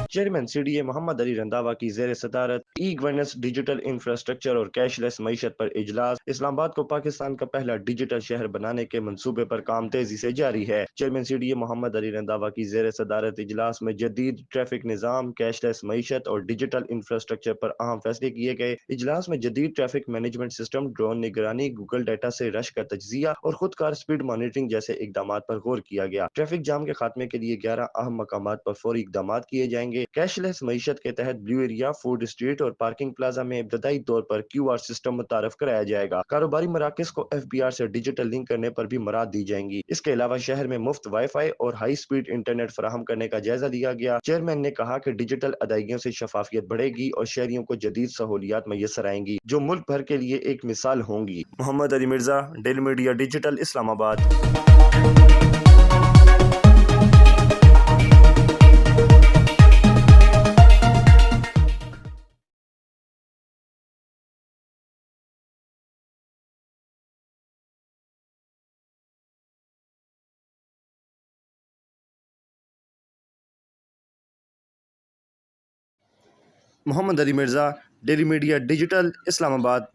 Chairman CDA Mohammad Ali Randhawa की ज़ेर सदारत ई गवर्नेंस, डिजिटल इंफ्रास्ट्रक्चर और कैशलेस मईशत पर इजलास। इस्लामाबाद को पाकिस्तान का पहला डिजिटल शहर बनाने के मंसूबे पर काम तेजी से जारी है। चेयरमैन CDA मोहम्मद अली रंधावा की ज़ेर सदारत इजलास में जदीद ट्रैफिक निज़ाम, कैशलेस मईशत और डिजिटल इंफ्रास्ट्रक्चर पर अहम फैसले किए गए। इजलास में जदीद ट्रैफिक मैनेजमेंट सिस्टम, ड्रोन निगरानी, गूगल डाटा से रश का तज्जिया और खुदकार स्पीड मॉनिटरिंग जैसे इकदाम पर गौर किया गया। ट्रैफिक जाम के खात्मे के लिए 11 अहम मकामात पर फौरी इकदाम किए जाएंगे। कैशलेस मईशत के तहत ब्लू एरिया, फूड स्ट्रीट और पार्किंग प्लाजा में इब्तदाई तौर पर QR सिस्टम मुतारफ कराया जाएगा। कारोबारी मराकज को FBR से डिजिटल लिंक करने पर भी मराद दी जाएंगी। इसके अलावा शहर में मुफ्त वाईफाई और हाई स्पीड इंटरनेट फराहम करने का जायजा लिया गया। चेयरमैन ने कहा कि डिजिटल अदायगियों से शफाफियत बढ़ेगी और शहरियों को जदीद सहूलियात मैसर आएंगी, जो मुल्क भर के लिए एक मिसाल होंगी। Mohammad Ali Mirza, daily media digital, Islamabad. Mohammad Ali Mirza, daily media digital, Islamabad.